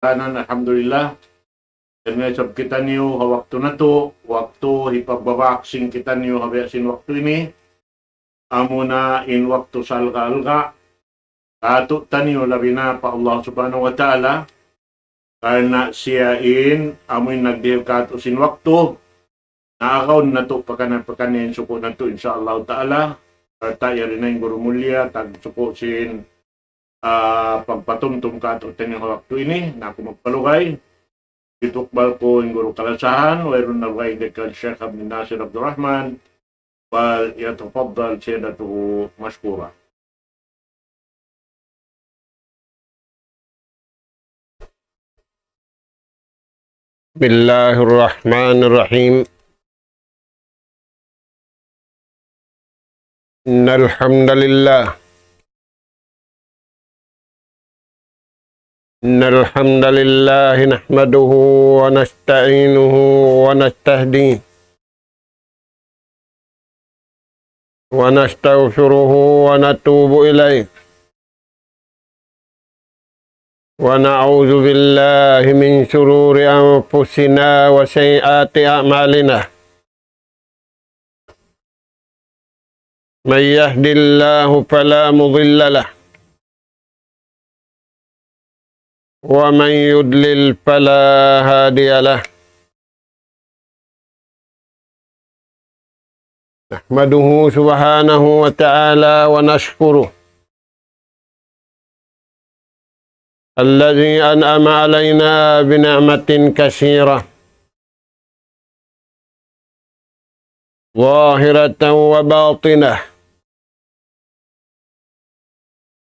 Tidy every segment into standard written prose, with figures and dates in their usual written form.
Tanan, alhamdulillah. Dan nga sab kita niyo waktu na to, waktu hipagbabaksin kita niyo habiasin waktu ini. Amo na in waktu salga-alga. Kato taniyo labi na pa Allah subhanahu wa ta'ala. Karena siya in amoy nagdihil kato sin waktu. Naakaw na to pagkanan suko na to insyaAllah ta'ala. Karta yari na yung guru mulia, tag suko sin pagpatumtum kato taniyo waktu ini. Na ako magpalugay. Itukbal ko yung guru kalasahan, wayroon na wa'y dekal Sheikh Abdul Nasir Abdul Rahman, wal yatafaddal siyadatu mashkura. Bismillahirrahmanirrahim. Innal hamdalillah nahmaduhu wa nasta'inuhu wa nastahdihi wa nastaghfiruhu wa natubu ilayh wa na'udzu billahi min shururi anfusina wa sayyiati a'malina. Man yahdihillahu fala mudilla lahu wa man yudlil fala hadiya lahu. Nahmaduhu subhanahu wa ta'ala wa nashkuruh alladhi an'ama alayna bi ni'matin katsirah zahiratan wa batinah.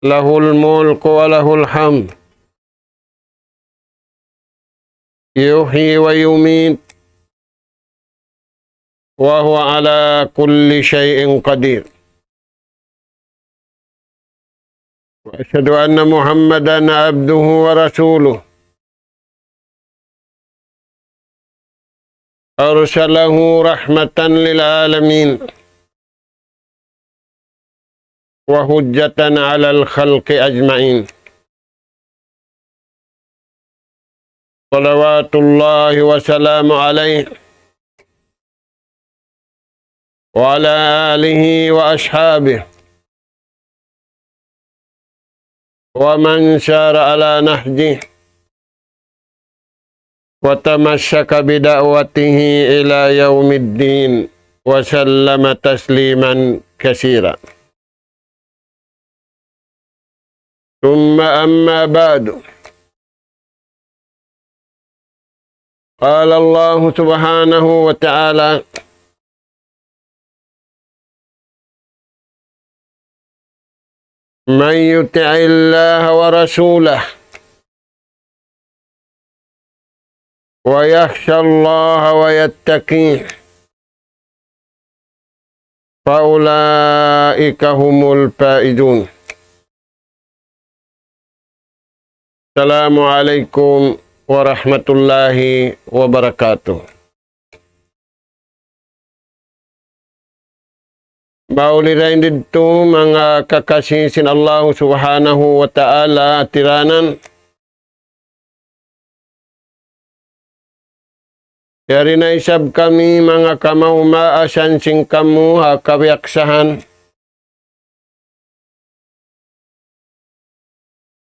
Lahul mulku wa lahul hamd. Yuhyi wa yumiit. Wa huwa ala kulli syai'in qadir. Wa asyhadu anna Muhammadan abduhu wa rasuluh. Arsalahu rahmatan lil alamin. Wa hujjatan 'alal khalqi ajma'in. Salawatullahi wa salamu alaihi wa ala alihi wa ashabihi wa man syara ala nahjihi wa tamassaka bida'watihi ila yaumiddin wa sallama tasliman katsira. Thumma amma ba'du. Qala Allah subhanahu wa ta'ala man yuti'illaha wa rasulahu wa yakhsha Allah wa yattaqih fa ulaika humul faizun. Assalamualaikum warahmatullahi wabarakatuh. Maulirain dito mga kakasisin Allah subhanahu wa ta'ala tiranan. Yari na isab kami mga kamaumaasyan sing kamu kawyaksahan.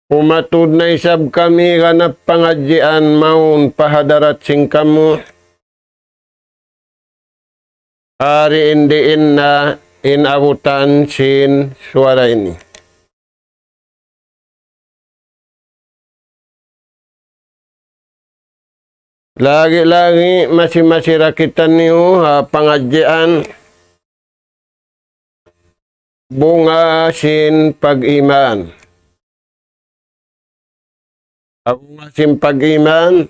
Umatud na isab kami ganap pangadjian maun pahadarat sing kamu. Hari indiin na inabutan sin suara ini. Lagi-lagi masih rakitan niyo pangadjian bunga sin pag-iman. Ang asim pag-iman,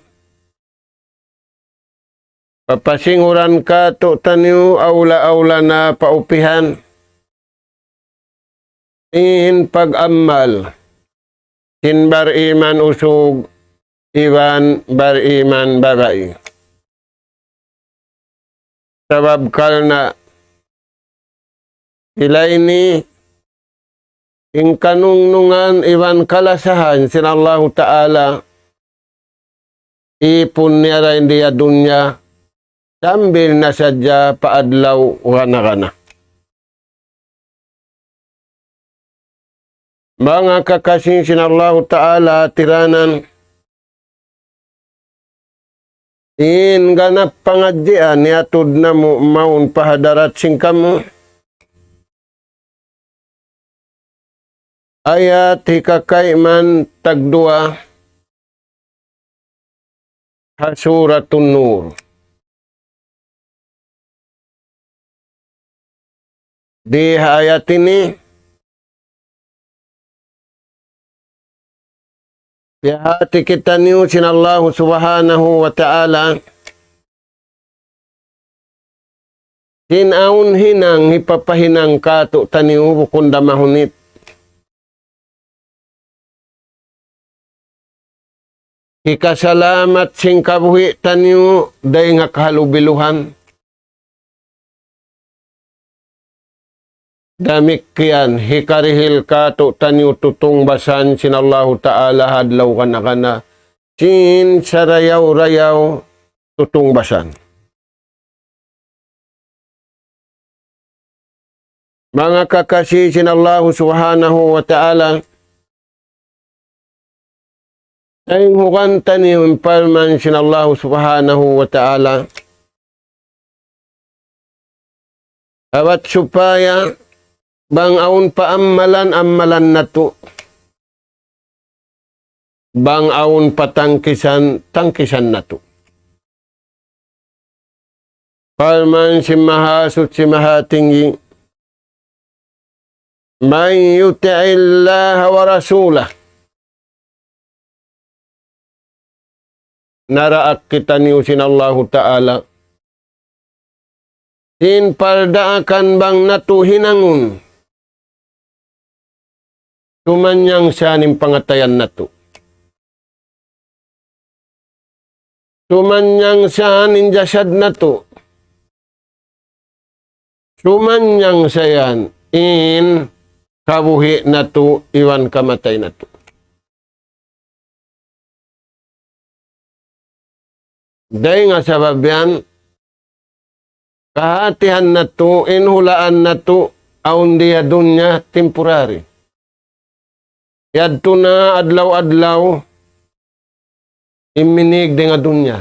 papasinguran ka to tanyo aula-aula na paupihan. In pag-amal, sin bar-iman usog, iwan bar-iman babae. Sabab kal na, ilay ni ing kanunungan iwan kalasahan sin Allah Ta'ala ipon niya rin diya dunya, sambil na sadya paadlaw wana-kana. Mga kakasinsin Allah Ta'ala tiranan, in ganap pangadjian niatod na mo maun pahadarat sing kamu. Ayat hikakay man tagdua Hasuratun Nur. Di ayat ini hati kita niusin Allah Subhanahu wa Ta'ala sinaun hinang hipapahinang kato taniu bukunda mahunit. Ikasalamat sing kabuhi taniu day nga kahalubiluhan. Damikian hikarihil kato tanyo tutong basan sin Allah Ta'ala hadlaw kana sin sarayaw-rayaw tutong basan. Mga kakasi sin Allah Subhanahu wa Ta'ala ay hukan tanyo impalman sin Allah Subhanahu wa Ta'ala awat supaya bang aun paamalan na to. Bang aun patangkisan na to. Palman si mahasut si mahatinggi. Man yuti'illaha wa rasulah. Naraak kita niusin Allah Ta'ala. Sin paldaakan bang natuhinangun. Tumanyang siya ning pangatayan na to. Tumanyang siya ning jasad na to. Tumanyang siya in kabuhi na to, iwan kamatay na to. Dahil nga sabab yan, kahatihan na to, inhulaan na to, aun diya dunya temporary. Yadto na adlaw-adlaw iminig di nga dunya.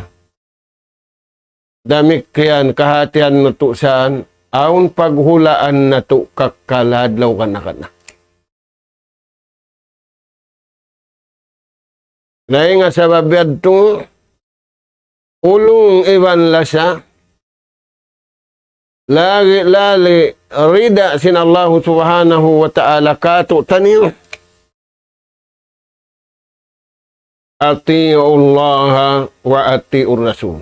Damik kayan kahatian na to saan aun paghulaan na to kakaladlaw ka na. Dahil nga sa babiyad to ulong iwan lasa lali rida sin Allah Subhanahu wa Ta'ala kato taniyo. Ati'ullaha wa ati'ur rasul.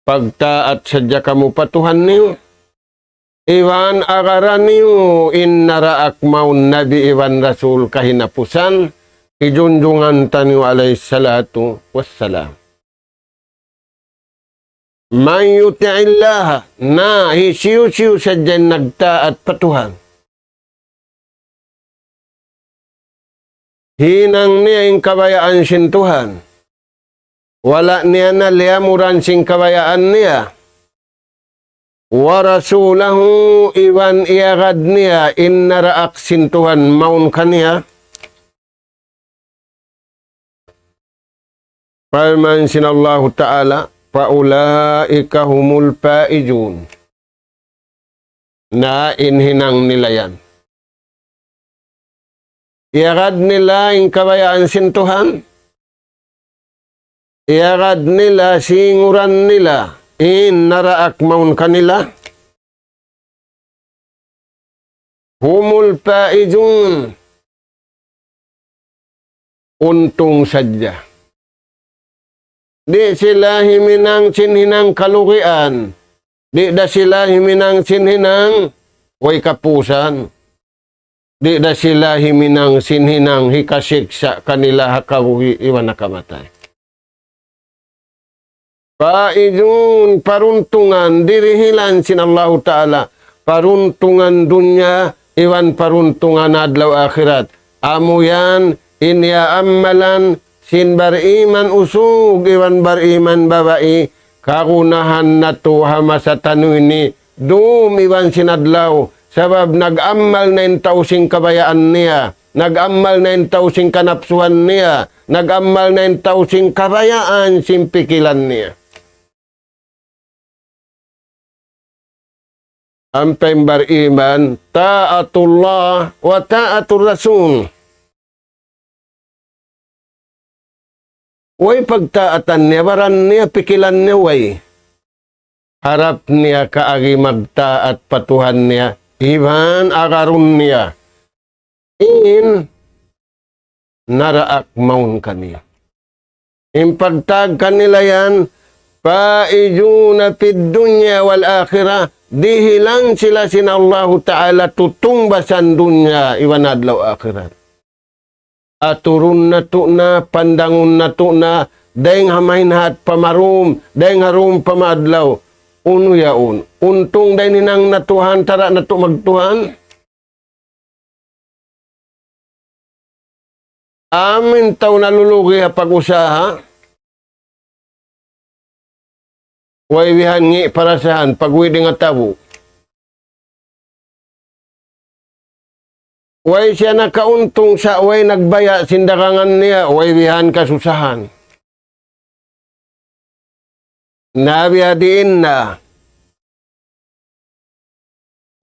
Pagtaat sadya kamu patuhan niyo. Iwan agaran niyo innaraak maun nabi iwan rasul kahinapusan. Ijunjungan taniyo alayhi salatu wassalam. Man yuti'illaha na hisiyo-siyo sadya nagtaat patuhan. Hinang niya yung kabayaan sin Tuhan. Wala niya na liamuran sin kabayaan niya. Wa rasulahu iwan iagad niya innaraak sin Tuhan maun kaniya. Palman sin Allah Ta'ala paulaika humul paijun. Na inhinang nila yan. Iagad nila yung kabayaan sin Tuhan. Iagad nila, singuran nila, naraak maun kanila. Humul paijun. Untong sadya. Di sila himinang sinhinang kalukian. Di da sila himinang sinhinang way kapusan. Di da sila himinang sinhinang hikasiksa kanila hakabuhi iwan nakamatay. Paijun paruntungan dirihilan sin Allah Ta'ala. Paruntungan dunya iwan paruntungan adlaw akhirat. Amo yan inya amalan sin bariman usug iwan bariman babae karunahan na to hamasa tanong ni dum iwan sinadlaw sabab nag-amal na yung tausing kabayaan niya, nag-amal na yung tausing kanapsuhan niya, nag-amal na yung tausing kabayaan simpikilan niya. Ang bariman ta'atullah wa ta'atur rasul. Way pagtaatan niya, baran niya, pikilan niya, way. Harap niya kaagi magtaat patuhan niya, iban agarun niya. In naraak maun kaniya. In pagtag kanila yan, paijuna fid dunya wal akhirah, dihilang sila sin Allah Ta'ala tutungbasan dunya iwan adlaw akhirat. Aturun na to na, pandangun na to na, dahing hamain hat pamarum, dahing harum pamadlaw, uno yaon. Untong dahing ninang natuhan, tara na to magtuhan. Amin taw nalulugi ha pag-usaha. Way wihan ngi para saan, pagwidi nga tabo. Way siya nakauntong sa way nagbaya sindakangan niya, way wihan kasusahan. Nabiadiin na.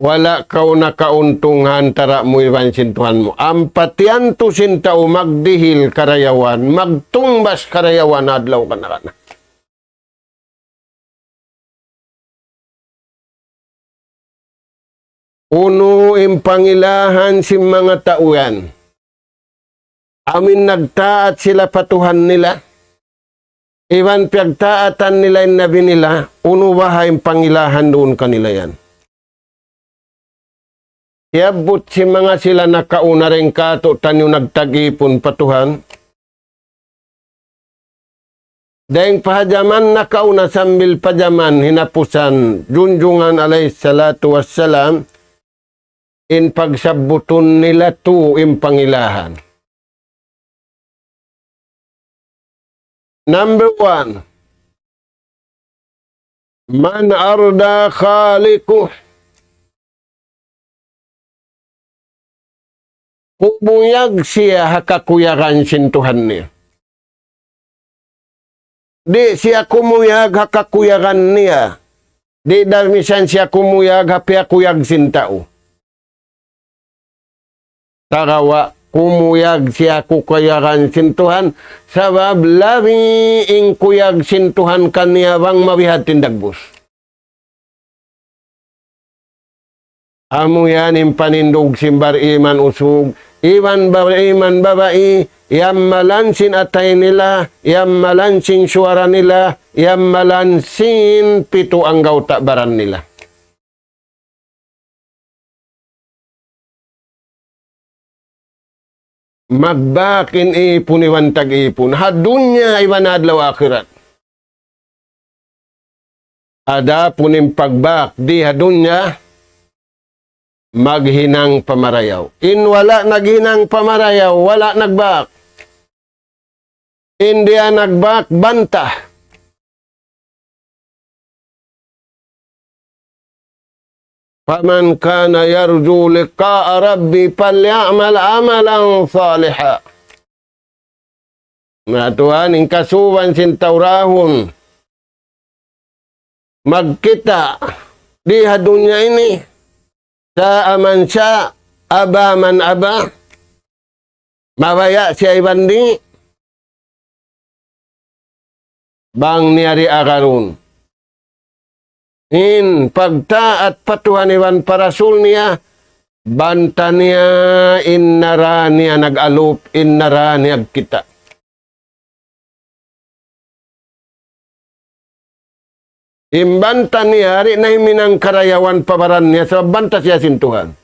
Wala kau nakauntungan tara mo iwan sintuhan mo. Ampatian to sintao magdihil karayawan, magtungbas karayawan adlaw ka na ka na. Uno impangilahan si mga tauyan. Amin nagtaat sila patuhan nila. Iwan pagtaatan nila yung nabi nila, uno bahay impangilahan doon kanila yan. Iabot si mga sila nakauna rin kato tanyo nagtagipon patuhan. Dahing pahajaman nakauna sambil pajaman hinapusan junjungan alayhi salatu wassalam. In pagsabuton nila to impangilahan. Number 1. Man arda khaliquh. Kumuyag siya hakakuyagan sintuhan niya. Di siya kumuyag hakakuyagan niya. Di damisan siya kumuyag hapiakuyag sintao. Tarawa kumuyag siya kukuyagan sintuhan sabab labi ing kuyag sintuhan kaniya bang mabihat tindagbos. Amo yan impanindog simbar iman usug iman babae yam malansin atay nila yam malansin suara nila yam malansin pito ang gauta baran nila. Magbakin ipon iwan tag-ipon. Hadunya iwan adlaw akhirat. Ada punim pagbak di hadunya maghinang pamarayaw. In wala naghinang pamarayaw, wala nagbak. In diya nagbak, bantah. Faman kana yarju liqa'a rabbi falyamal amalan saliha. Na Tuhan, ing kasuwan sintaurahon. Magkita di hadunya ini. Sa aman siya, aba man aba. Mabaya siya ibandi. Bang niyari akarun. In pagtaat patuhan iwan parasul niya, banta niya innara niya nag-alup, innara niya kita. Imbanta niya, rin na himinang karayawan pabaran niya, sa banta siya sintuhan.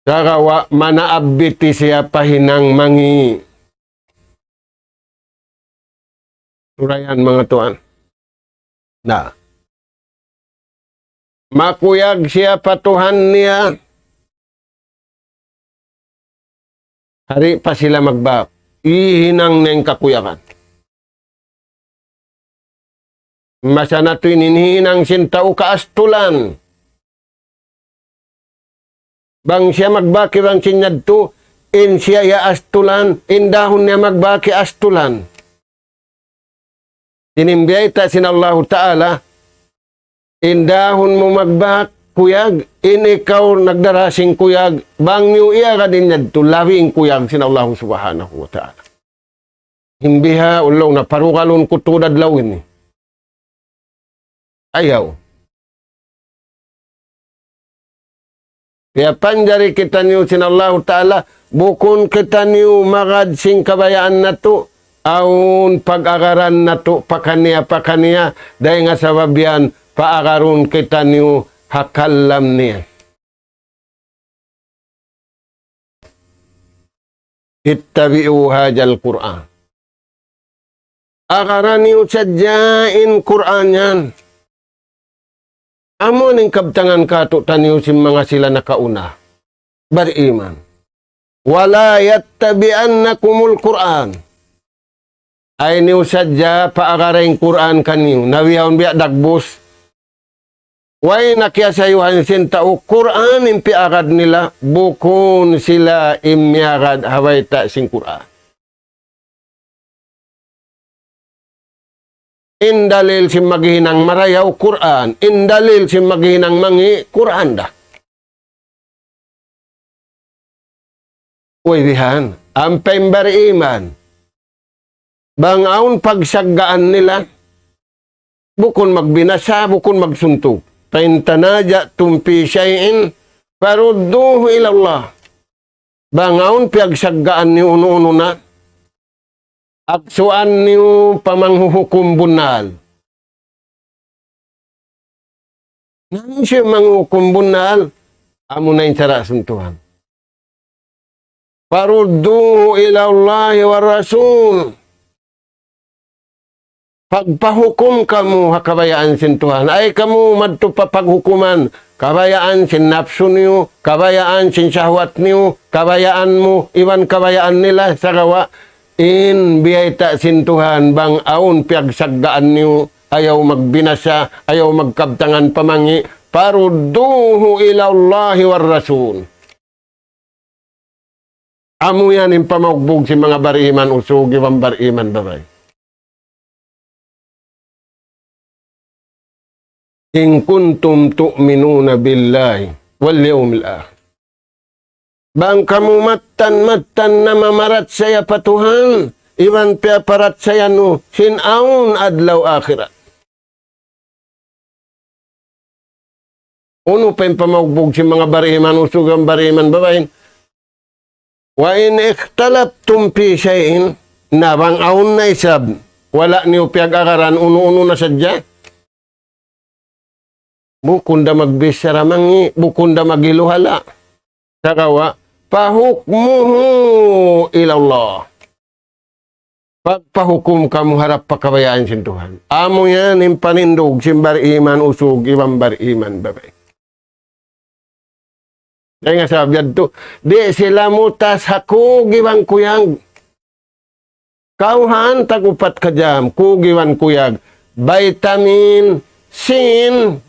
Sakawa, manaabiti siya pahinang mangi. Surayan mga tuan. Na. Makuyag siya patuhan niya. Hari pa sila magbak. Ihinang neng kakuyakan. Masa na ito'y ninhinang sintao kaastulan. Bang siya magbaki bang sinyad to, in siya ya astulan, indahon niya magbaki astulan. Tinimbiyay ta sin Allah Ta'ala, indahon mo magbak, kuyag, in ikaw nagdarasing kuyag, bang niyo iya ka din niya to, labing kuyag sin Allah Subhanahu wa Ta'ala. Himbiha, ulaw na parukalon ko tudad lawin ni. Ayaw. Kaya panjari kita niyo sin Allah Ta'ala, bukon kita niyo magad sing kabayaan na to, aun pag-agaran na to, pakaniya, dahil nga sa babian, paagaron kita niyo hakalam niya. Ittabi'u hajal Qur'an. Agaran niyo sadyain Qur'an yan. Amo ning kabtangan kato taniw si mga sila nakauna. Bariman. Wala yattabi'annakumul Qur'an. Ay niyo sadya paagaring Qur'an kaniw. Nawiyahon biya dagbos. Way nakiasayuhan sin tao Qur'an impiagad nila. Bukon sila imyagad haway ta sing Qur'an. Indalil si maghinang marayaw Quran. Indalil si maghinang mangi Quran da. Uy bihan, ampay bariman. Bangaon pagsaggaan nila. Bukon magbinasa, bukon magsuntog. Paintanaja tumpi syai'in, farudduhu ilallah. Bangaon pagsaggaan ni uno-uno na. Aksuan niyo pamanghuhukum bunal. Nang siya manghukum bunal, amo na yung sara suntuhan. Farudduhu ilallahi wa rasul. Pagpahukum kamu hakabayaan sintuhan. Ay kamu madto pa paghukuman. Kabayaan sin napsu niyo, kabayaan sin syahwat niyo, kabayaan mo, iwan kabayaan nila sa gawa. In biyay ta sintuhan bang aun piagsaggaan niyo, ayaw magbinasa, ayaw magkabtangan pamangi, parudduhu ilallahi war rasul. Amo yan yung pamagbog si mga bariman usugi bang bariman babay. In kuntum tu'minuna billahi wal yawmil akhir. Bang kamu matan na mamarat saya patuhan, iwan parat saya no, sinaun adlaw akhirat. Uno pa yung pamagbog si mga bariman, usugang bariman, babayin. Wa in ikhtalaftum fi shay'in, na bang aun na isab, wala niyo piag-agaran, uno-uno na sadya. Bukunda magbisara mangi, bukunda magiluhala. Sakawa, pahukmuhu ilallah. Pagpahukum kamu harap pakabayaan sin Tuhan. Amo yan yung panindog simbar iman usog ibang bar iman babay. Kaya nga sabihan to, di sila mutas hakug ibang kuyag. Kauhan tagupat ka jam, kugiwan kuyag. Vitamin, sin,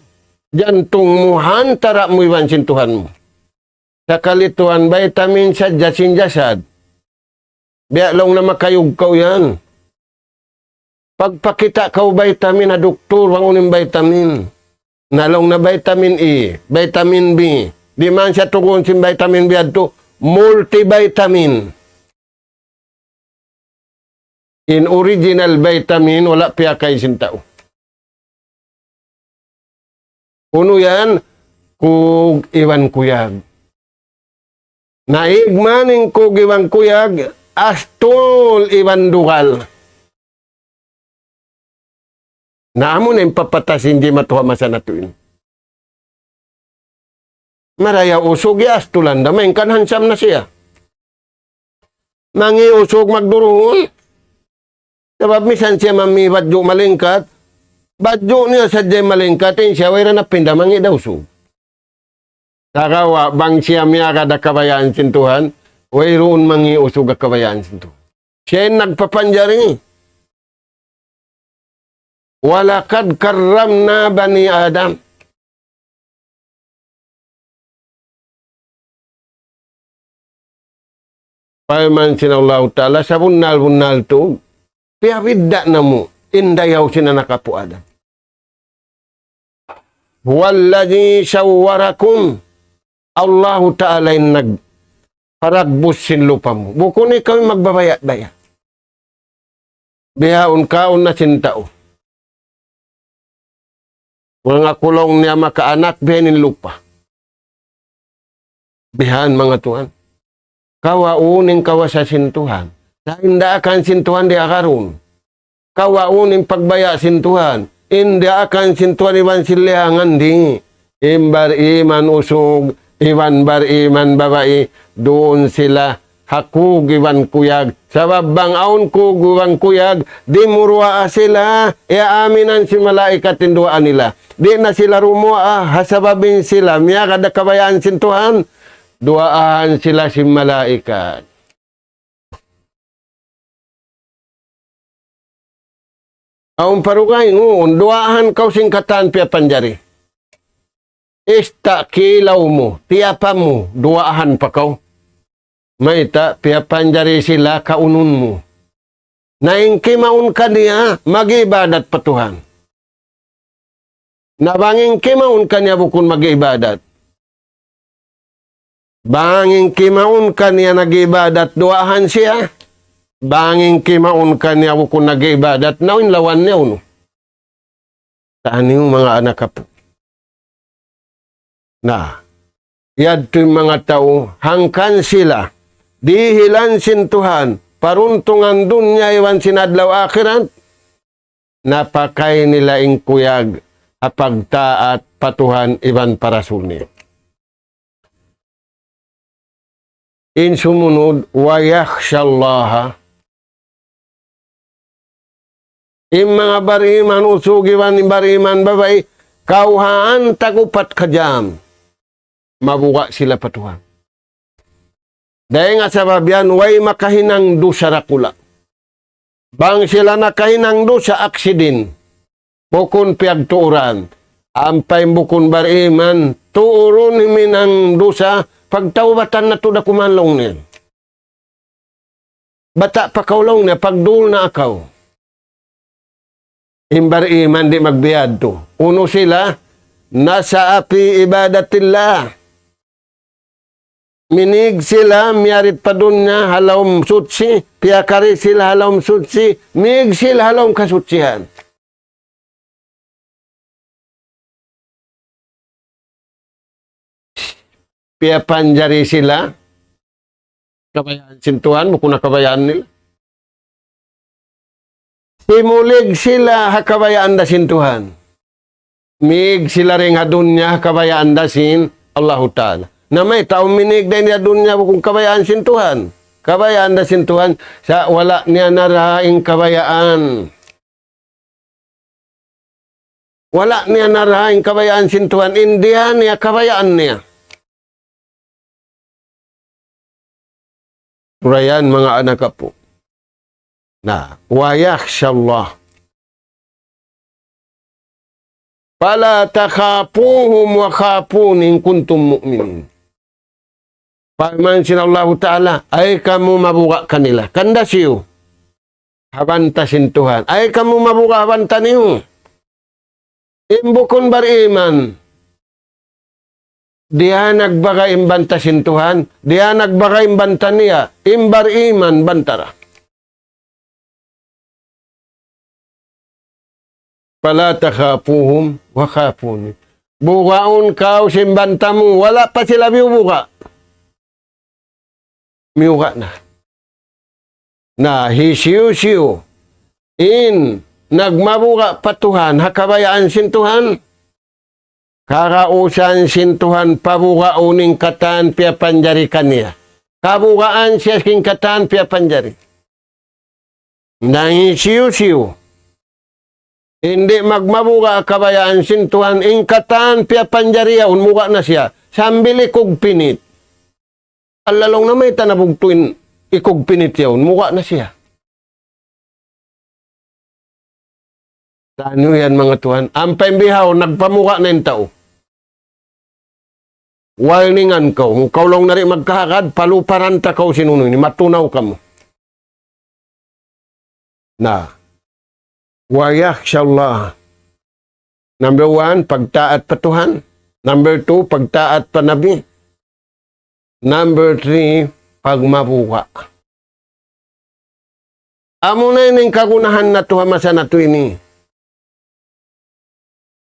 jantung mo, hantara mo iwan sin Tuhan mo. Sa kalituan, vitamin sa jasin jasad. Biya lang na makayog kaw yan. Pagpakita kaw vitamin na doktor, wangunin vitamin. Nalong na vitamin E, vitamin B. Di man siya tugon sin vitamin B ato, multivitamin. In original vitamin, wala piya kay sin tao. Uno yan, kung iwan kuyag. Naigmaning kung iwan kuyag, astol iwan dugal. Naamo na yung papatas, hindi matuha masanatuin. Maraya usog ya astulan, damay kanhansam na siya. Mangi usog magduruhon. Sabab misan siya mami badyo malingkat, badyo niya sa jay malingkatin siya, wala na pinda, mangi daw usog. Sakawa, bang siya miya kada kabayaan sin Tuhan, Wayroon mangiusog kabayaan sinto. Siya yung nagpapanjari. Walakad karramna bani Adam. Paman sinallahu ta'ala sa bunal-bunal to, piyawidda na mo, indayaw sinanakapu Adam. Walladhi sawwarakum, Allahu ta'ala yung nagparagbus sin lupa mo. Bukun ikaw yung magbabaya-baya. Bihaon kaon na sintao. Mga kulong niya makaanak, bihanin lupa. Bihan mga tuhan. Kawauning kawa sa sintuhan. Sa hindi akan sintuhan di akaroon. Kawauning pagbaya sintuhan. Hindi akan sintuhan iban silihangan di. Imbar iman usog, iban bar iman babae. Doon sila hakug iban kuyag. Sa babang aon kug iban kuyag. Di murwa sila. Iaaminan si malaikat tinduaan nila. Di na sila rumua. Hasababin sila. Miya kada kabayaan sintuhan. Duaan sila si malaikat. Aung parugay ngun, duaan kau singkatan pia panjari. Ista kilaw mo, tiapa mo, duaan pa kau. Maita pia panjari sila kaunun mo. Naingkimaun ka niya, mag-ibadat pa Tuhan. Nabanging kimaun ka niya bukun mag-ibadat. Banging kimaun kaniya nag-ibadat, duahan siya. Banging kimaun kaniya kung nag-ibadat, nawin lawan niya uno. Saan yung mga anak ka po? Na, yadto yung mga tao, hangkan sila, dihilan sintuhan, paruntungan dunya iwan sinadlaw akhirat, napakay nila ingkuyag, apagtaat patuhan iban parasul niya. In sumunod, wayakhsyallaha. In mga bariman, usugiwan ni bariman, babay, kauhaan tagupat kajam. Mabuka sila patuhan. Dahil nga sa babyan, way makahinang do sa rakula. Bang sila nakahinang do sa aksidin. Bukun piagtuuran. Ampay bukun bariman, tuuron himinang dosa, pagtawbatan na to na kumanlong niya. Bata pa kaulong niya, pagdul na akaw. Imbar iman di magbiyad to. Uno sila, nasa api ibadatillah. Minig sila, miyarit pa doon niya, halawm sutsi. Piyakari sila, halawm sutsi. Miig sila, halawm kasutsihan. Pia panjari sila, kabayaan sintuhan, bukun na kabayaan nila. Simulig sila, hakabayaan da sintuhan. Mig sila ring hadunya, hakabayaan da sin Allahu Ta'ala. Na may taong minig da niya dunya, bukun kabayaan sintuhan. Kabayaan da sintuhan, sa wala niya naraing kabayaan. Wala niya naraing kabayaan sintuhan, indihan niya kabayaan niya. Rayan mga anak po. Na, wayakhsyallah. Fala takhapuhum wa khapunin kuntum mu'minin. Paman sinallahu ta'ala, ay kamu mabuka kanila. Kanda siyo. Habanta sintuhan. Ay kamu mabuka habanta niyo. Imbukon bariman. Dia nagbagay imbanta sintuhan, dia nagbagay imbanta niya, imbar iman bantara. Pala takhapuhum wa khafuni. Bukaon kao simbanta mo, wala pa sila biubuka. Miuka na. Na hisiyo-siyo, in nagmabuka patuhan, hakabayaan sintuhan. Karausan sintuhan pabuka uning katan pia panjari kaniya. Kabukaan siya king katan pia panjari. Nang siyo-siyo. Hindi magmabuka kabayaan sintuhan ing katan pia panjari yaun muka na siya. Sambili kog pinit. Alalong na may tanabugtuin ikog pinityaw, mukha na siya. Ano yan mga tuhan? Ang pembihaw, nagpamukha na yung tao. Warningan ka, kung kaulong na rin magkakad, paluparan ta ka sinuno ni matunaw ka mo. Na, wayak siya Allah. Number 1, pagtaat pa Tuhan. Number 2, pagtaat pa Nabi. Number 3, pagmabuka. Amo na yung kagunahan na Tuhan masa na to ini.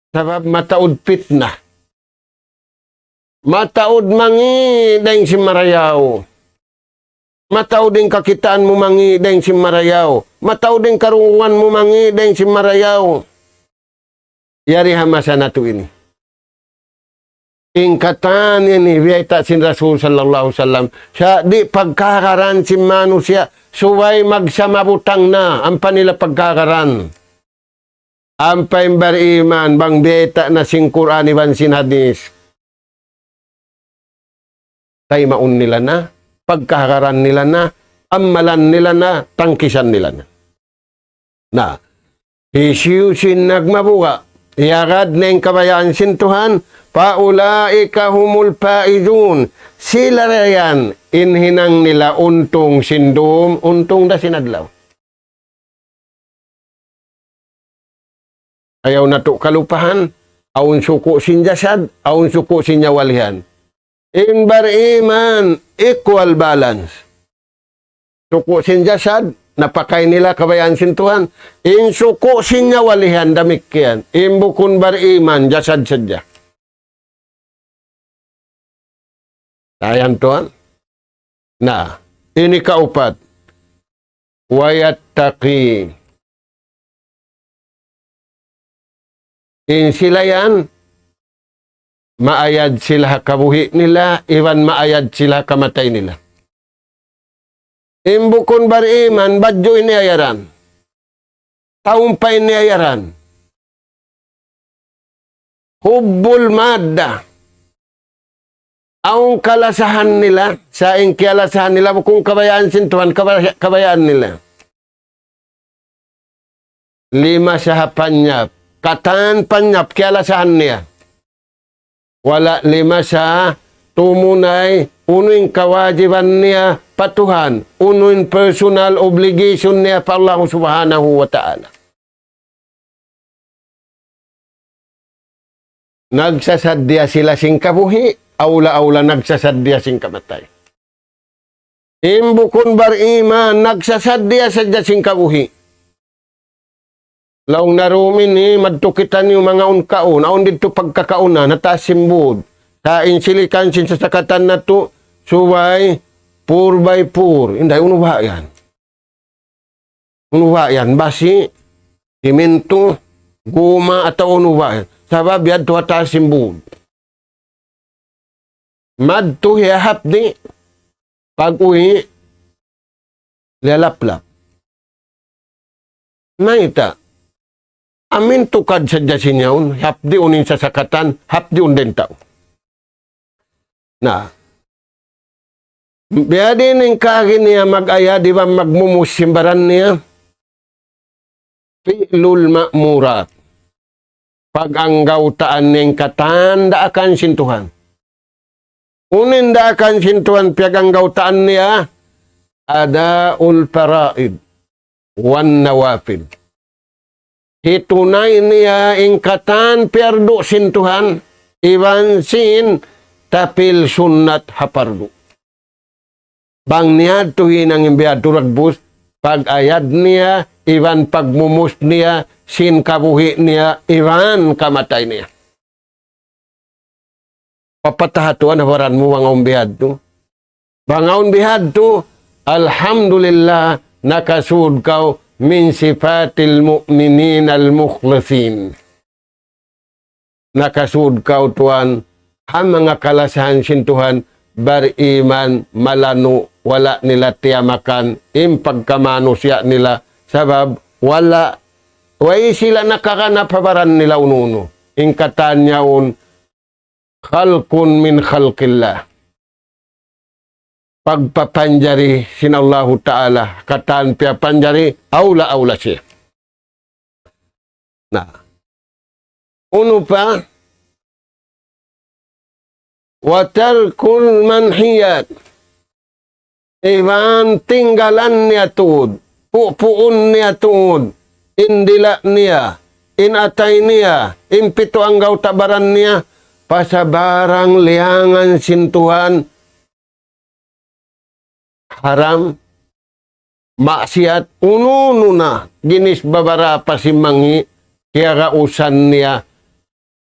Sabab mataod pitna. Mataod mangi dahil si Marayaw. Mataod din kakitaan mo mangi dahil si Marayaw. Mataod din karungan mo mangi dahil si Marayaw. Yari hamasa na to ini. Ingkatan ini biyayta sin Rasul sallallahu alaihi wasallam. Siya di pagkakaran si manusia. Suway magsamabutang na ang panila pagkakaran. Ang paimbar iman bang biyayta na sing Quran iban sin hadis. Tay maun nila na. Pagkakaran nila na. Amalan nila na. Tangkisan nila na. Na. Isiyusin nagmabuka. Iyagad na yung kabayaan sin Tuhan. Paulaika humul paidun. Sila yan, inhinang nila untong sindom, untong da sinadlaw. Ayaw na to kalupahan, aun suko sin jasad, aun suko sin nyawalihan. Imbar iman, equal balance. Suko sin jasad, napakay nila kabayaan sin Tuhan. In suko sin nyawalihan, damikyan. Imbukun bar iman, jasad sadya. Ayan Tuhan. Na, ini kaupat. Wayattaqi. In sila yan, maayad sila kabuhi nila, iwan maayad sila kamatay nila. Imbukon bar iman, badyo iniayaran. Taong pa iniayaran. Hubbul madda. Ang kalasahan nila, sa kalasahan nila, kung kabayaan sin Tuhan, kabayaan nila. 5 sa panyap. Katan panyap, kalasahan niya. Wala 5 sa tumunay, unuin kawajiban niya patuhan, unuin personal obligation niya pa Allah subhanahu wa ta'ala. Nagsasadya sila sing kabuhi, aula-aula nagsasadya sing kamatay. Imbukon bar iman, nagsasadya sadya sing kabuhi. Laong narumin ni, madtukitan yung mga unkaon, aon dito pagkakauna, natasimbod. Kain silikan sin sa sakatan na to, suway, 4x4. Hindi, unuwa yan. Unuwa yan, basi, simento, guma, at unuwa yan. Sabab yan to atasimbod. Madto hihap di. Pag-uwi, lalaplap. Naita. Amin tukad sa jasin yaon. Hapdi unin sa sakatan, hapdi unin tao. Na. Biya din yung kagin niya mag-aya, di ba magmumusimbaran niya? Fi'lul ma'murat. Pag-anggaw taan niyang katanda akan sintuhan. Uninda akan sintuan piagang gautaan niya, adaul paraid, wan nawafil. Hitunay niya ingkatan perdo sintuhan, iban sin tapil sunnat hapardo. Bang niya tuhin ang imbiad turagbus, pag-ayad niya, iban pagmumus niya, sin kabuhi niya, iban kamatay niya. Papatahatuan hawaran mo wangaon bihad to. Bangaon bihad to, alhamdulillah, nakasud kau min sifatil mu'minin al-mukhlasin. Nakasud kau Tuhan, ang mga kalasahan sin Tuhan, bariman, malano, wala nila tiyamakan, impagkamano siya nila, sabab, wala, way sila nakakanapabaran nila ununo. Ingkatan niya khalqun min khalqillah. pagpapanjari sinallahu ta'ala kataan pia panjari aula siya. Nah, uno pa, watarkul manhiyat, iwan tinggalan niya tuod, pupuun niya tuod, indila niya, inatay niya, impito ang gautabaran niya, pasabarang liangan sintuhan, haram, maksiat, uno na, ginis babara pasimangi, kaya kausan niya,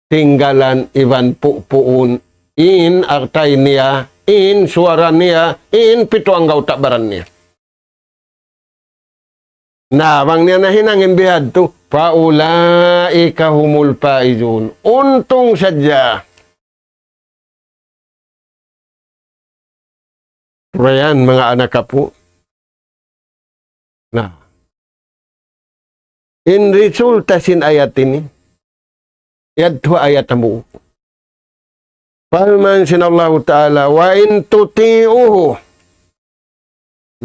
tinggalan iwan pupuun, in artay niya, in suara niya, in pito ang gautabaran niya. Nawang niya na hinangin bihad to, paulaika humul paizun. Untong sadya. Rayan, mga anak ka po. Nah, in resulta sin ayat ini, yadwa ayat mo. Palman sinallahu ta'ala, wa in tuti'uhu,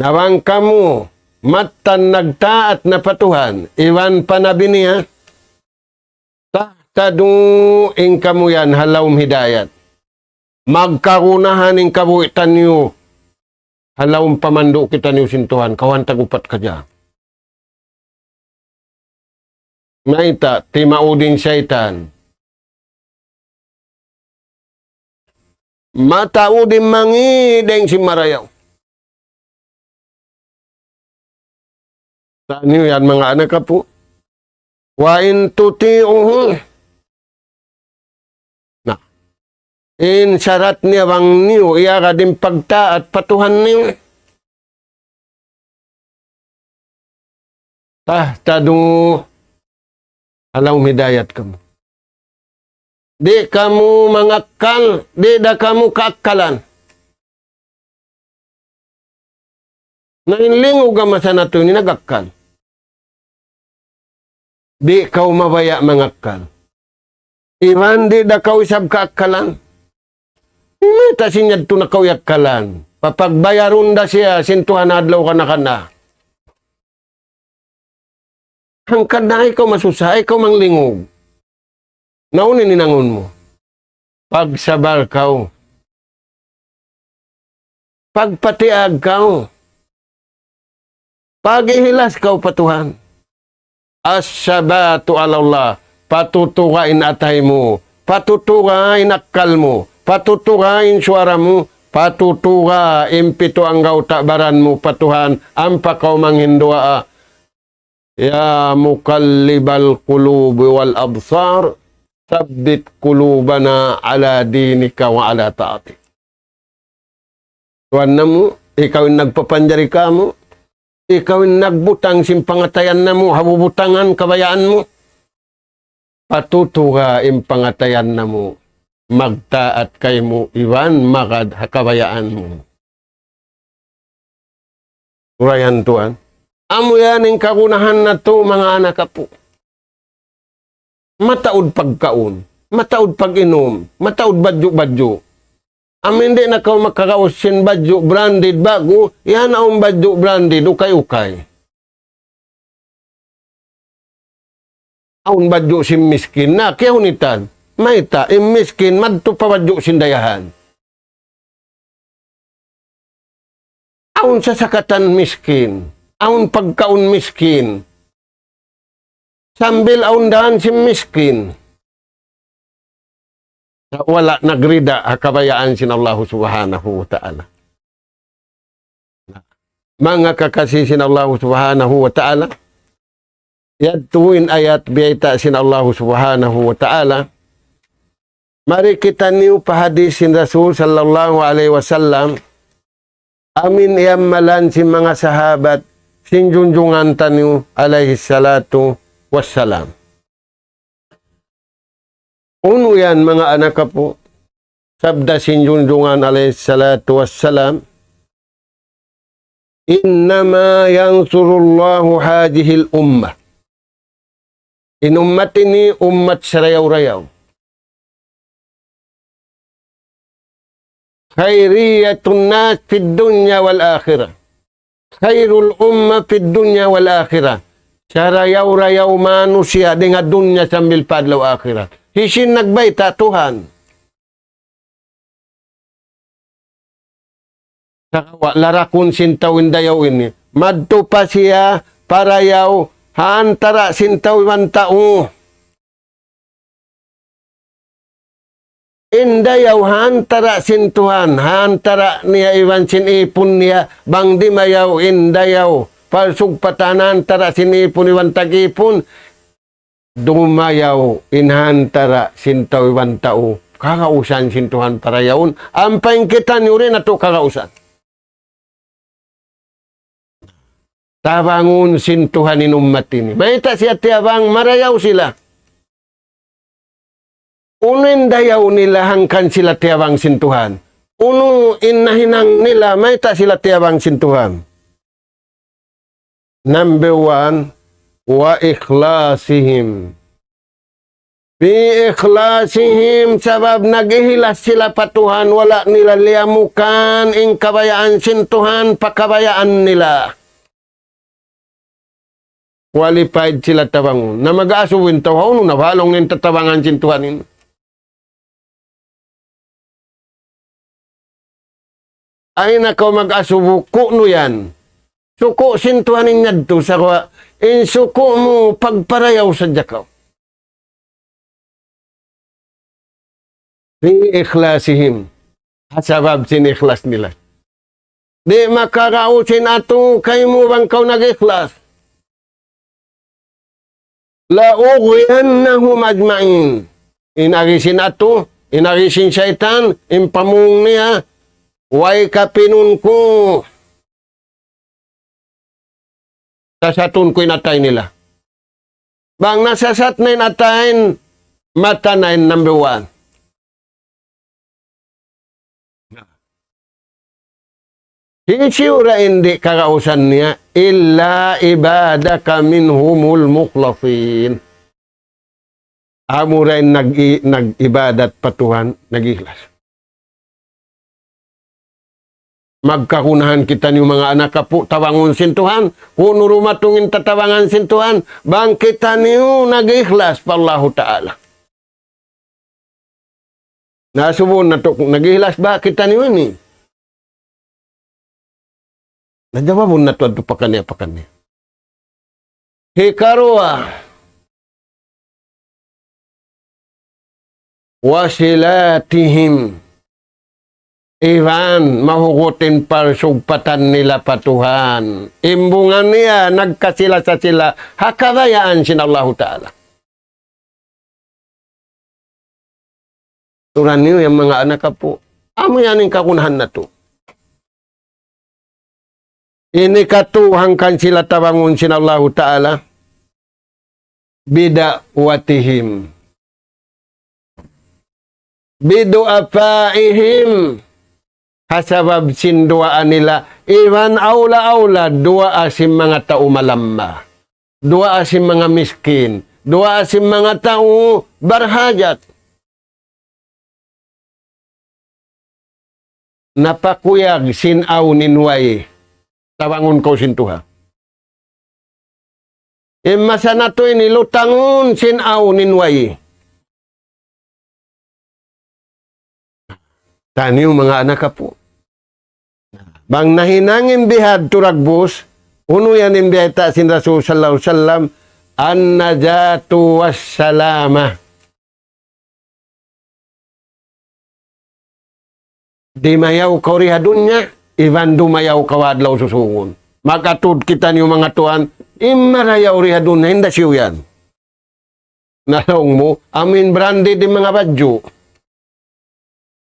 nawang kamu, matan nagtaat na patuhan, iwan panabi niya, tahtadu ing kamu yan, halawm hidayat. Magkarunahan ing kabuitan niyo, halawm pamando kita niyo sintuhan, kawan tagupat ka dyan. Maita, timaudin syaitan. Mataudin mangideng si marayaw. Saan yan mga anak ka po? Wa in tuti'uhu. Nah, in syarat niya bang niyo, iya ka din pagtaat patuhan niyo. Tahtadu alaw hidayat kamu. Di kamu mangakal, di da kamu kaakalan. Nainlingo ka masana ito ni nagakal. Di kau mabaya mangakal. Iwan di da kau isab kaakalan. Imita sinyad ito na kau yakalan. Papagbayarun da siya, sintuhan adlaw ka na kana. Hangkad na ikaw masusay, ikaw manglingog. Naunin ninangon mo. Pagsabar kau. Pagpatiag kau. Pagihilas kau patuhan. As-sabatu alallah. Patutugain atay mo. Patutugain akal mo. Patutugain suara mo. Patutugain pito ang gautabaran mo patuhan. Ampa kau manghindua. Ya mukallibal qulubi wal absar, sabbit qulubana ala dinika wa ala ta'atik. Tuan namu, ikaw yung nagpapanjari ka mo, ikaw yung nagbutang simpangatayan na mo, habubutangan kabayaan mo, patutuga impangatayan na mo, magtaat kay mo, iwan magad kabayaan mo. Urayan tuan. Amo yan ang kagunahan na to, mga anak ka po. Mataod pagkaon, mataod pag-inom, mataod badyo-badyo. Amin di na kau makakausin badyo branded bago, yan ang badyo branded, ukay-ukay. Aun badyo si miskin na, kaya hunitan, maita, miskin, madto pa badyo sindayahan. Aun sa sakatan miskin. Aun pagkaun miskin. Sambil aundahan si miskin. Wala nagrida kabayaan sin Allah subhanahu wa ta'ala. Mga kakasi sin Allah subhanahu wa ta'ala. Yadtuin ayat biyayta sin Allah subhanahu wa ta'ala. Mari kita niyo pahadis sin Rasul sallallahu alaihi wasallam. Amin iyamalan si mga sahabat sinjunjungan taniyo alaihi salatu wassalam. Uno yan mga anak ka po, sabda sinjunjungan alaihi salatu wassalam, innama yansurullahu hadihil ummah. Inummat ini ummat sarayaw-rayaw. khairiyatun nas fid dunya wal akhirah. Khairul umma fid dunya wal akhirah. Sarayaw-rayaw manusia dengan dunya sambil padlaw akhirat. Hisin nagbayta Tuhan. Larakun sintawin dayaw ini. Madto pa siya parayaw hantara sintawiman tao. Indayaw hantara sintuhan, hantara niya iwan sinipon niya, bang di mayaw indayaw, palsug patanan tara sinipon iwan tagipon, dumayaw inhantara sintaw iwan tao, kakausan sintuhan para yaon, ampain kita niyo rin ato kakausan. Tabangun sintuhan inumat ini. Maita siya tiyabang marayaw sila. Uno dayaw nila hangkan sila tiyabang sintuhan. Uno inahinang nila, may ta sila tiyabang sintuhan. Number 1, wa ikhlasihim. Bi ikhlasihim, sabab naghihilas sila patuhan, wala nila liamukan, ing kabayaan sintuhan, pakabayaan nila. Qualified sila tabangon. Na mag-aasuwin tawaw, no, nabalong ng tatabangan sintuhan ini. Ay nakaw mag-asubuko no yan. Suko sintuhanin ngadto sa kwa. In suko mo pagparayaw sa jakaw. Di ikhlasihim. Hasabab sinikhlas nila. Di makarausin ato kay mo bang kaw nag-ikhlas. La'ughiyannahum ajma'in. Inarisin ato, inarisin syaitan, impamung niya, way kapinun ko. Sasatun ko inatay nila. Bang nasasat na inatayin, mata na number 1. Siyura hindi karausan niya, illa ibadaka minhumul mukhlafin. Amo rin nag-ibadat patuhan, nag-ikhlas. Magkakunahan kita niyo mga anak kapo, tawangon sintuhan. Kung rumatungin tatawangan sintuhan, bang kita niyo nag-ikhlas pa Allah Ta'ala. Nasubon na to, nag-ikhlas ba kita niyo ini? Najawabon na to pakanya. Hikarwa. Wasilatihim. Iwan, mahugutin parsugpatan nila patuhan. Imbungan niya, nagkasila sa sila, hakabayaan sin Allah Ta'ala. Turan niyo, yung mga anak po, amo yan yung kakunahan na to. Ini katuhangkan sila tabangun sin Allah Ta'ala. Bida'watihim. Bidu'afaihim. Hasabab sinduaan nila, iwan aula-aula, dua asim mga tao malamma, dua asim mga miskin, dua asim mga tao barhajat. Napakuyag sinaw ninway, tawangon ko sintuha. Imasa na to inilutangon sinaw ninway. Tani yung mga anak po. Bang nahinangin bihad turagbos, uno yan imbiyata sin Rasul sallallahu alaihi wasallam, an-najatu was-salama. Di mayaw ka rihadunya, iban dumayaw kawadlaw susungon. Magatud kita niyo mga tuan, imarayaw rihadunya, hindi siyo yan. Nalaong mo, amin branded di mga badyo.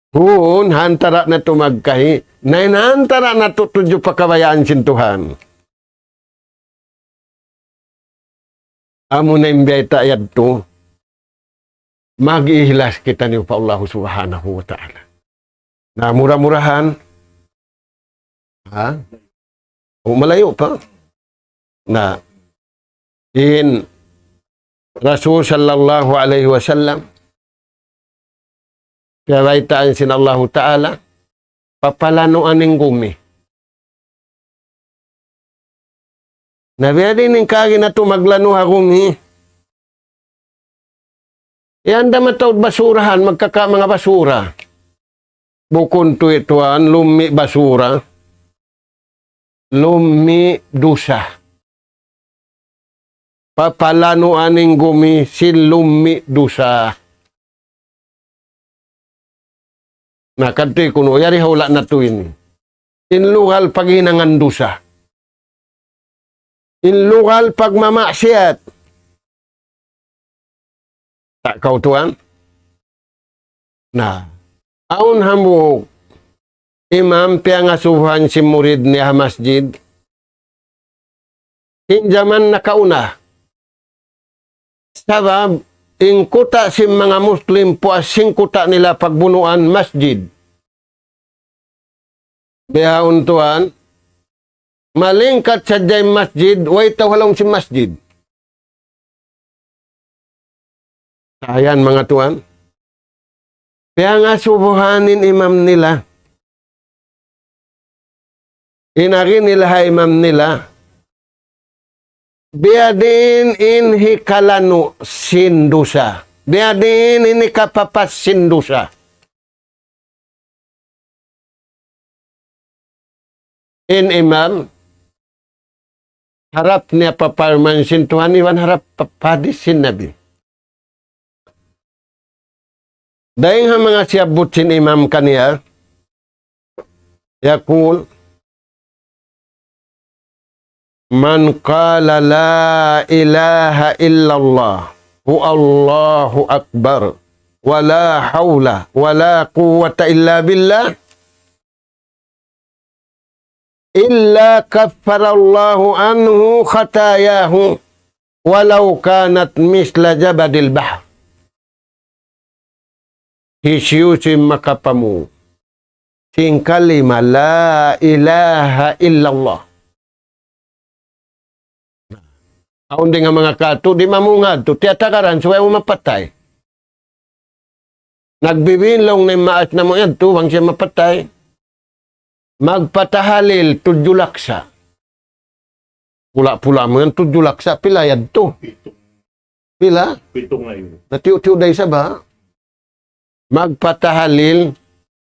Kung hantara na tumagkahi, na inahantara na tutudyo pakabayaan sintuhan. Amo na imbeta ayad to, mag-ihlas kita niyo pa Allah subhanahu wa ta'ala. Na murah-murahan, ha? O malayo pa. Na, in Rasul sallallahu alaihi wasallam, kaya sin Allah Ta'ala, papalanuan ng gumi. Nabiya din yung kagi na maglano gumi. Yan da matawad basurahan, magkaka mga basura. Bukon to ituan, lumi basura. Lumi dusa. Papalanuan ng gumi, si lumi dusa. Nakadti kuno, yari hawla na to ini. Inlugal paghinangan dusa. Inlugal pagmamaksiyat. Tak kau tuan? Nah, aun hamuk imam piangasuhan si murid niya masjid. Hinjaman nakauna. Sabab, ingkuta si mga Muslim puasing kuta nila pagbunuan masjid. Bihaon tuan, malingkat sa jay masjid, way tawalong si masjid. Ayan mga tuan. Kaya nga subuhanin imam nila. Inari nila imam nila. Biadin inhi kalanu sindusa. Biadin ini kapapas sindusa. In imam, harap niya paparman sintuhan, iwan harap papadis sin nabi. Dahil nga mga siyabot sin imam kaniya, yakul, man qala la ilaha illallah, hu Allahu akbar, wala hawla, wala quwwata illa billah, illa kaffarallahu anhu khatayahu, walau kanat misla jabadil bahr. Hisyusim makapamu. Sing kalima la ilaha illallah. Aun di nga mga kato, di mamungad to. Tiyatakaran, suway mo mapatay. Nagbibinlong na maas na mo yan to, wang siya mapatay. Magpatahalil, tudjulaksa. Pula-pula mo yan, tudjulaksa, pilayad to. Pila? Pito ngayon. Natiyo-tiyo day sa ba? Magpatahalil,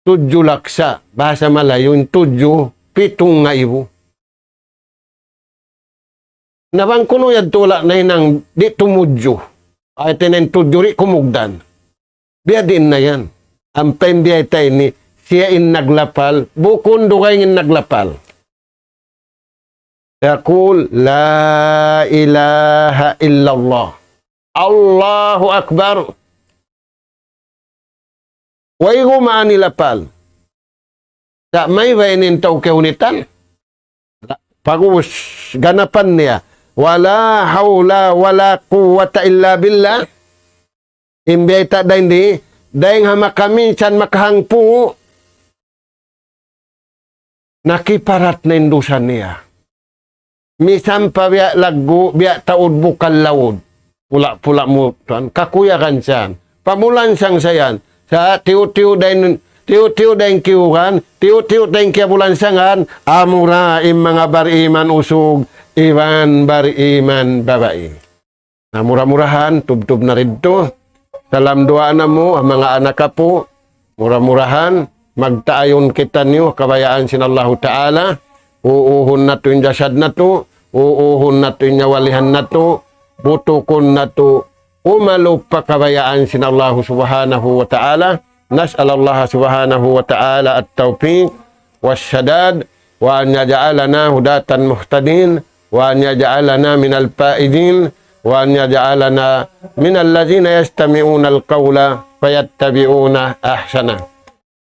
tudyo laksa. Bahasa Malayo, yung tudyo, 7 nga ibo. Nabang kuno yan tula na inang di tumudyo. Ay tinen tudyo ri kumugdan. Biya din na yan. Ang pembiyay tayo ni siya in naglapal, bukon dukay in naglapal. Yaqul, la ilaha illallah. Allahu akbar. Way gumaan nilapal. Sa may bainin tao keunitan. Pagus ganapan niya. Wala hawla wala quwwata illa billah. Imbay ta daindi. Daing hama kami can makahangpu. Nakiparat na indusan niya. Misam pa biya lagu biya taud bukal laud. Pula-pula mo tuan. Kakuyakan siyan. Pamulan siyang sayan. Sa tiu-tiu dain kiukan, tiu-tiu dain kiabulan sangan, amura im mga bariman usug, iwan bariman babae. Na murah-murahan, tub-tub na rinto. Salam doa na mo, mga anak ka po, murah-murahan, magtaayon kita niyo, kabayaan sinallahu ta'ala, uuhon na to yung jasad na to, uuhon na to yung nyawalihan na to, butukon na to, umalupa kabayaan sinallahu subhanahu wa ta'ala. Nas'alallah subhanahu wa ta'ala at-tawfiq was-sadad wa an yaj'alana hudatan muhtadin wa an yaj'alana minal faizin wa an yaj'alana minal ladzina yastami'una al-qawla fayattabi'una ahsana.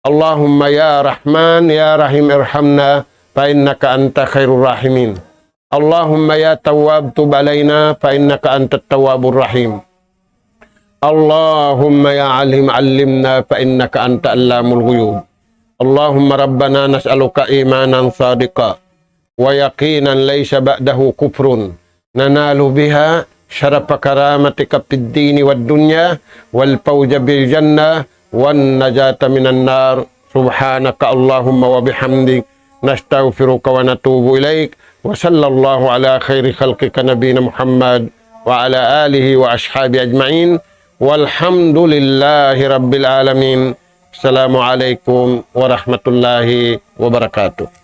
Allahumma ya Rahman ya Rahim irhamna fa innaka anta khairur rahimin. Allahumma ya Tawwab tub alaina fa innaka antat tawwabur rahim. Allahumma ya alim allimna fa innaka anta allamul ghuyub. Allahumma rabbana nas'aluka imanan sadiqa wa yaqinan laysa ba'dahu kufrun nanalu biha syarafa karamatika fid dini wad dunya wal fawza bil jannah wan najata minan nar Subhanaka Allahumma wa bihamdik nastaghfiruka wa natubu ilaik. Wa sallallahu ala khairi khalqika nabiyina Muhammad wa ala alihi wa ashabi ajma'in. Walhamdulillahi rabbil alamin. Assalamualaikum warahmatullahi wabarakatuh.